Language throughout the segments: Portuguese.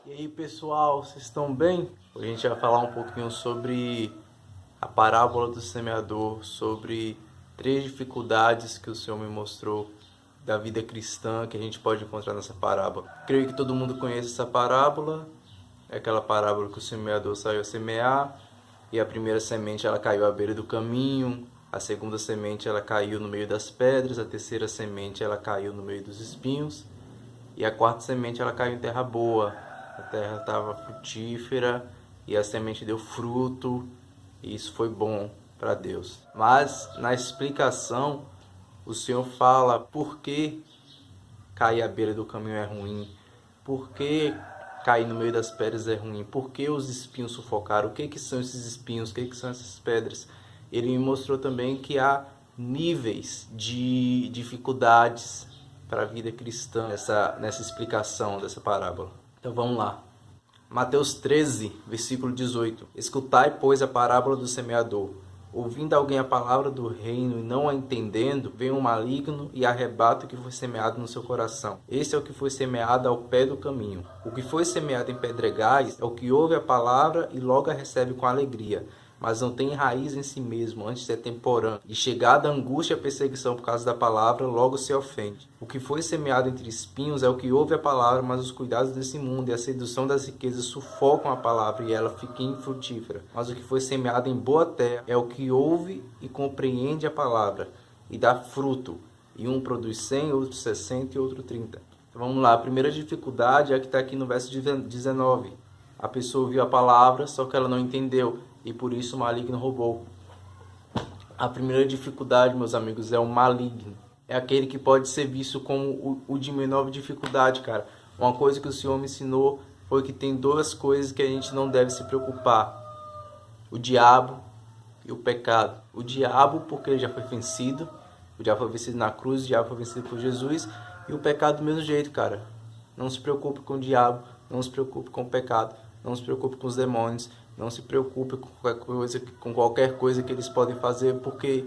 E aí pessoal, vocês estão bem? Hoje a gente vai falar um pouquinho sobre a parábola do semeador, sobre 3 dificuldades que o Senhor me mostrou da vida cristã que a gente pode encontrar nessa parábola. Creio que todo mundo conhece essa parábola, é aquela parábola que o semeador saiu a semear e a primeira semente ela caiu à beira do caminho, a segunda semente ela caiu no meio das pedras, a terceira semente ela caiu no meio dos espinhos e a quarta semente ela caiu em terra boa. A terra estava frutífera e a semente deu fruto e isso foi bom para Deus. Mas na explicação o Senhor fala por que cair à beira do caminho é ruim, por que cair no meio das pedras é ruim, por que os espinhos sufocaram, o que são esses espinhos, o que são essas pedras. Ele me mostrou também que há níveis de dificuldades para a vida cristã nessa explicação dessa parábola. Então vamos lá. Mateus 13, versículo 18. Escutai, pois, a parábola do semeador. Ouvindo alguém a palavra do reino e não a entendendo, vem um maligno e arrebata o que foi semeado no seu coração. Esse é o que foi semeado ao pé do caminho. O que foi semeado em pedregais é o que ouve a palavra e logo a recebe com alegria, mas não tem raiz em si mesmo, antes é temporâneo. E chegada a angústia e a perseguição por causa da palavra, logo se ofende. O que foi semeado entre espinhos é o que ouve a palavra, mas os cuidados desse mundo e a sedução das riquezas sufocam a palavra e ela fica infrutífera. Mas o que foi semeado em boa terra é o que ouve e compreende a palavra e dá fruto. E um produz 100, outro 60 e outro 30. Então vamos lá, a primeira dificuldade é a que está aqui no verso 19. A pessoa ouviu a palavra, só que ela não entendeu. E por isso o maligno roubou. A primeira dificuldade, meus amigos, é o maligno. É aquele que pode ser visto como o de menor dificuldade, cara. Uma coisa que o Senhor me ensinou foi que tem 2 coisas que a gente não deve se preocupar. O diabo e o pecado. O diabo porque ele já foi vencido. O diabo foi vencido na cruz, o diabo foi vencido por Jesus. E o pecado do mesmo jeito, cara. Não se preocupe com o diabo, não se preocupe com o pecado, não se preocupe com os demônios. Não se preocupe com qualquer coisa que eles podem fazer, porque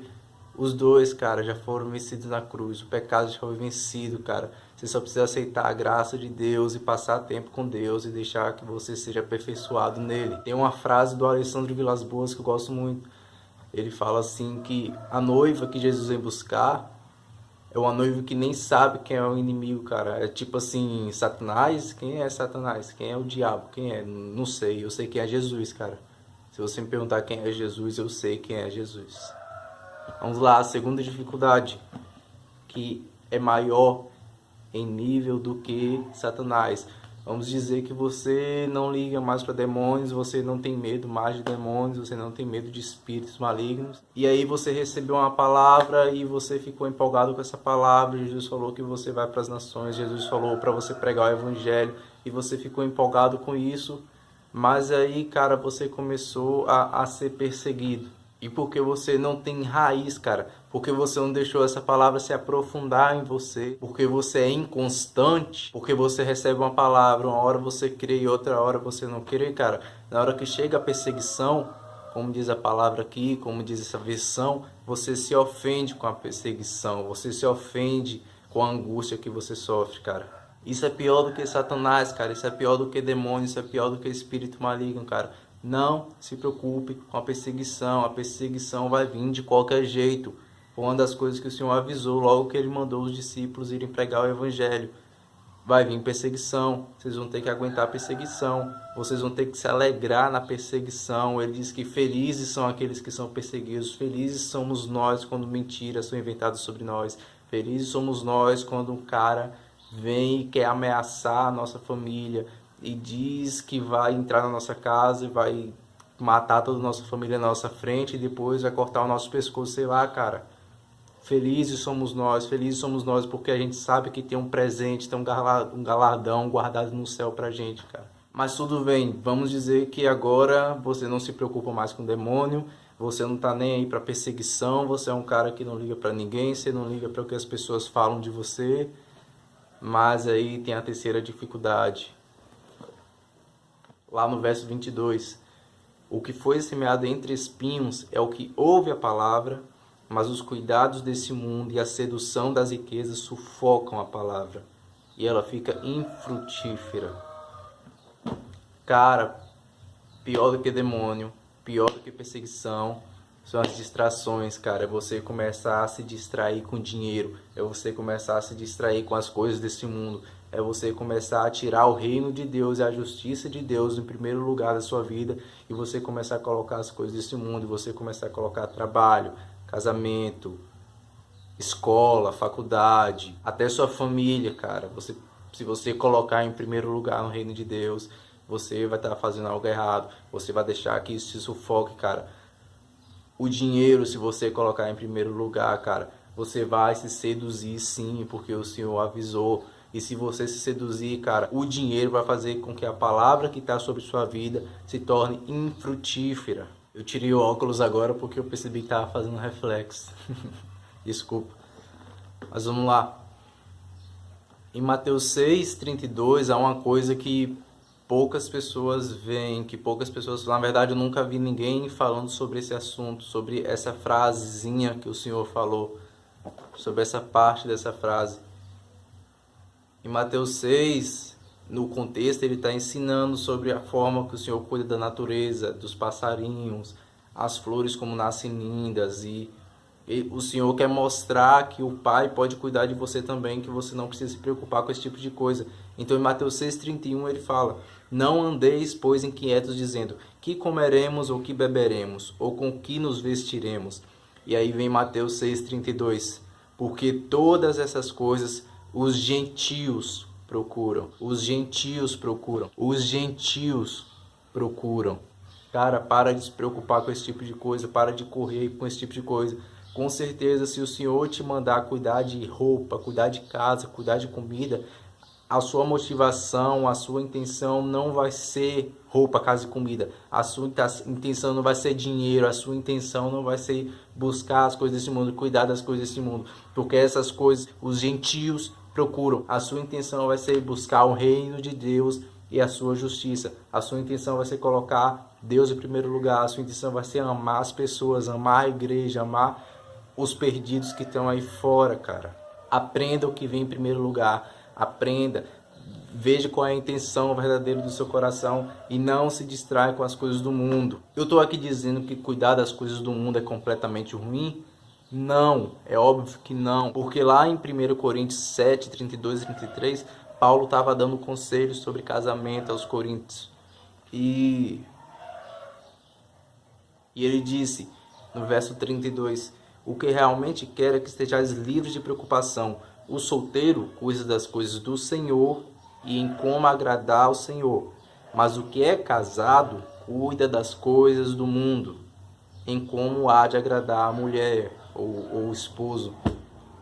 os dois, cara, já foram vencidos na cruz. O pecado já foi vencido, cara. Você só precisa aceitar a graça de Deus e passar tempo com Deus e deixar que você seja aperfeiçoado nele. Tem uma frase do Alessandro Vilas Boas que eu gosto muito. Ele fala assim que a noiva que Jesus vem buscar é uma noiva que nem sabe quem é o inimigo, cara. É tipo assim, Satanás, quem é Satanás? Quem é o diabo? Quem é? Não sei, eu sei quem é Jesus, cara. Se você me perguntar quem é Jesus, eu sei quem é Jesus. Vamos lá, a segunda dificuldade, que é maior em nível do que Satanás. Vamos dizer que você não liga mais para demônios, você não tem medo mais de demônios, você não tem medo de espíritos malignos. E aí você recebeu uma palavra e você ficou empolgado com essa palavra. Jesus falou que você vai para as nações, Jesus falou para você pregar o evangelho e você ficou empolgado com isso. Mas aí, cara, você começou a ser perseguido. E porque você não tem raiz, cara. Porque você não deixou essa palavra se aprofundar em você. Porque você é inconstante. Porque você recebe uma palavra, uma hora você crê e outra hora você não crê, cara. Na hora que chega a perseguição, como diz a palavra aqui, como diz essa versão, você se ofende com a perseguição. Você se ofende com a angústia que você sofre, cara. Isso é pior do que Satanás, cara. Isso é pior do que demônio. Isso é pior do que espírito maligno, cara. Não se preocupe com a perseguição. A perseguição vai vir de qualquer jeito. Foi uma das coisas que o Senhor avisou logo que ele mandou os discípulos irem pregar o evangelho. Vai vir perseguição. Vocês vão ter que aguentar a perseguição. Vocês vão ter que se alegrar na perseguição. Ele diz que felizes são aqueles que são perseguidos. Felizes somos nós quando mentiras são inventadas sobre nós. Felizes somos nós quando um cara vem e quer ameaçar a nossa família e diz que vai entrar na nossa casa e vai matar toda a nossa família na nossa frente e depois vai cortar o nosso pescoço, sei lá, cara. Felizes somos nós porque a gente sabe que tem um presente, tem um galardão guardado no céu pra gente, cara. Mas tudo bem, vamos dizer que agora você não se preocupa mais com o demônio, você não tá nem aí pra perseguição, você é um cara que não liga pra ninguém, você não liga para o que as pessoas falam de você. Mas aí tem a terceira dificuldade. Lá no verso 22. O que foi semeado entre espinhos é o que ouve a palavra, mas os cuidados desse mundo e a sedução das riquezas sufocam a palavra, e ela fica infrutífera. Cara, pior do que demônio, pior do que perseguição, são as distrações, cara. É você começar a se distrair com dinheiro, é você começar a se distrair com as coisas desse mundo, é você começar a tirar o reino de Deus e a justiça de Deus em primeiro lugar da sua vida, e você começar a colocar as coisas desse mundo, e você começar a colocar trabalho, casamento, escola, faculdade, até sua família, cara. Se você colocar em primeiro lugar no reino de Deus, você vai estar fazendo algo errado, você vai deixar que isso te sufoque, cara. O dinheiro, se você colocar em primeiro lugar, cara, você vai se seduzir sim, porque o Senhor avisou. E se você se seduzir, cara, o dinheiro vai fazer com que a palavra que está sobre sua vida se torne infrutífera. Eu tirei o óculos agora porque eu percebi que estava fazendo reflexo. Desculpa. Mas vamos lá. Em Mateus 6:32 há uma coisa que poucas pessoas veem, que poucas pessoas... Na verdade, eu nunca vi ninguém falando sobre esse assunto, sobre essa frasezinha que o Senhor falou, sobre essa parte dessa frase. Em Mateus 6, no contexto, ele está ensinando sobre a forma que o Senhor cuida da natureza, dos passarinhos, as flores como nascem lindas, e o Senhor quer mostrar que o Pai pode cuidar de você também, que você não precisa se preocupar com esse tipo de coisa. Então, em Mateus 6:31, ele fala: não andeis, pois, inquietos, dizendo, que comeremos ou que beberemos, ou com que nos vestiremos. E aí vem Mateus 6:32, porque todas essas coisas os gentios procuram, os gentios procuram, os gentios procuram. Cara, para de se preocupar com esse tipo de coisa, para de correr com esse tipo de coisa. Com certeza, se o Senhor te mandar cuidar de roupa, cuidar de casa, cuidar de comida, a sua motivação, a sua intenção não vai ser roupa, casa e comida. A sua intenção não vai ser dinheiro, a sua intenção não vai ser buscar as coisas desse mundo, cuidar das coisas desse mundo. Porque essas coisas os gentios procuram. A sua intenção vai ser buscar o reino de Deus e a sua justiça. A sua intenção vai ser colocar Deus em primeiro lugar. A sua intenção vai ser amar as pessoas, amar a igreja, amar os perdidos que estão aí fora, cara. Aprenda o que vem em primeiro lugar. Aprenda. Veja qual é a intenção verdadeira do seu coração e não se distrai com as coisas do mundo. Eu estou aqui dizendo que cuidar das coisas do mundo é completamente ruim? Não, é óbvio que não. Porque lá em 1 Coríntios 7:32 e 33, Paulo estava dando conselhos sobre casamento aos coríntios. E ele disse, no verso 32, o que realmente quero é que estejais livres de preocupação. O solteiro cuida das coisas do Senhor e em como agradar ao Senhor. Mas o que é casado cuida das coisas do mundo, em como há de agradar a mulher ou o esposo.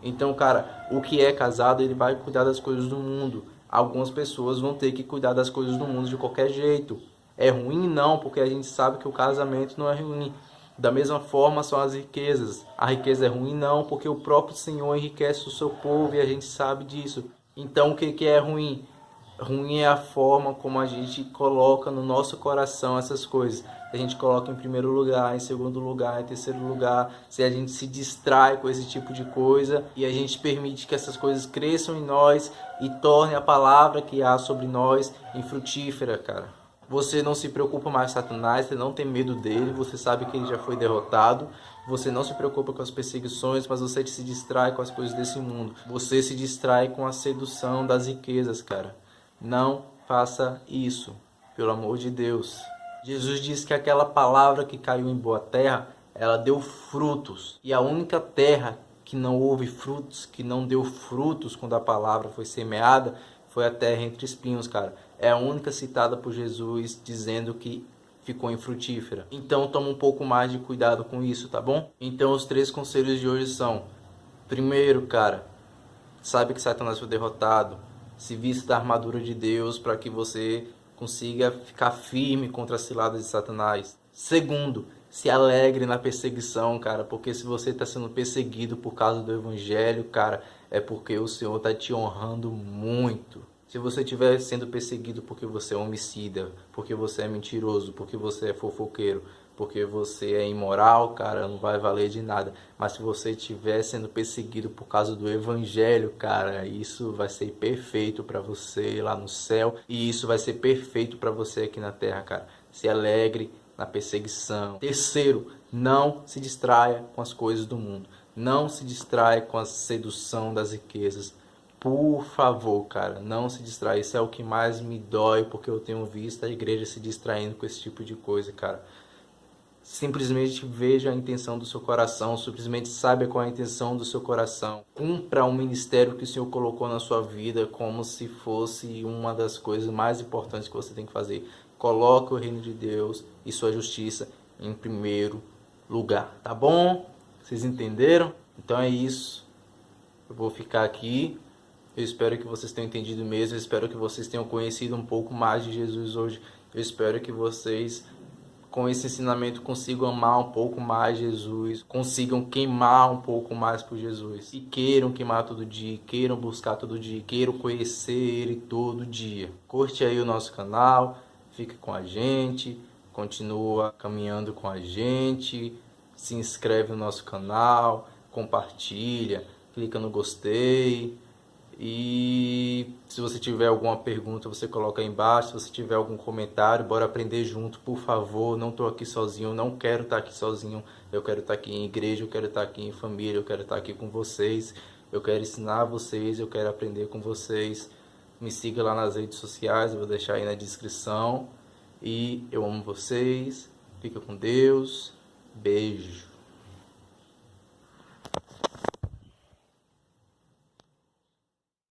Então, cara, o que é casado, ele vai cuidar das coisas do mundo. Algumas pessoas vão ter que cuidar das coisas do mundo de qualquer jeito. É ruim? Não, porque a gente sabe que o casamento não é ruim. Da mesma forma são as riquezas. A riqueza é ruim? Não, porque o próprio Senhor enriquece o seu povo e a gente sabe disso. Então, o que é ruim? Ruim é a forma como a gente coloca no nosso coração essas coisas. A gente coloca em primeiro lugar, em segundo lugar, em terceiro lugar. Se a gente se distrai com esse tipo de coisa e a gente permite que essas coisas cresçam em nós e torne a palavra que há sobre nós infrutífera, cara. Você não se preocupa mais com Satanás, você não tem medo dele, você sabe que ele já foi derrotado. Você não se preocupa com as perseguições, mas você se distrai com as coisas desse mundo. Você se distrai com a sedução das riquezas, cara. Não faça isso, pelo amor de Deus. Jesus disse que aquela palavra que caiu em boa terra, ela deu frutos. E a única terra que não houve frutos, que não deu frutos quando a palavra foi semeada, foi a terra entre espinhos, cara. É a única citada por Jesus dizendo que ficou infrutífera. Então toma um pouco mais de cuidado com isso, tá bom? Então os 3 conselhos de hoje são: primeiro, cara, sabe que Satanás foi derrotado. Se vista da armadura de Deus para que você consiga ficar firme contra as ciladas de Satanás. Segundo, se alegre na perseguição, cara, porque se você está sendo perseguido por causa do evangelho, cara, é porque o Senhor está te honrando muito. Se você estiver sendo perseguido porque você é homicida, porque você é mentiroso, porque você é fofoqueiro, porque você é imoral, cara, não vai valer de nada. Mas se você estiver sendo perseguido por causa do evangelho, cara, isso vai ser perfeito para você lá no céu e isso vai ser perfeito para você aqui na terra, cara. Se alegre na perseguição. Terceiro, não se distraia com as coisas do mundo. Não se distraia com a sedução das riquezas. Por favor, cara, não se distrai. Isso é o que mais me dói, porque eu tenho visto a igreja se distraindo com esse tipo de coisa, cara. Simplesmente veja a intenção do seu coração, simplesmente saiba qual é a intenção do seu coração. Cumpra o ministério que o Senhor colocou na sua vida como se fosse uma das coisas mais importantes que você tem que fazer. Coloque o reino de Deus e sua justiça em primeiro lugar, tá bom? Vocês entenderam? Então é isso. Eu vou ficar aqui. Eu espero que vocês tenham entendido mesmo. Eu espero que vocês tenham conhecido um pouco mais de Jesus hoje. Eu espero que vocês, com esse ensinamento, consigam amar um pouco mais Jesus, consigam queimar um pouco mais por Jesus. E queiram queimar todo dia, queiram buscar todo dia, queiram conhecer Ele todo dia. Curte aí o nosso canal, fica com a gente, continua caminhando com a gente, se inscreve no nosso canal, compartilha, clica no gostei. E se você tiver alguma pergunta, você coloca aí embaixo. Se você tiver algum comentário, bora aprender junto, por favor. Não estou aqui sozinho, não quero estar aqui sozinho. Eu quero estar aqui em igreja, eu quero estar aqui em família, eu quero estar aqui com vocês. Eu quero ensinar vocês, eu quero aprender com vocês. Me siga lá nas redes sociais, eu vou deixar aí na descrição. E eu amo vocês. Fica com Deus. Beijo.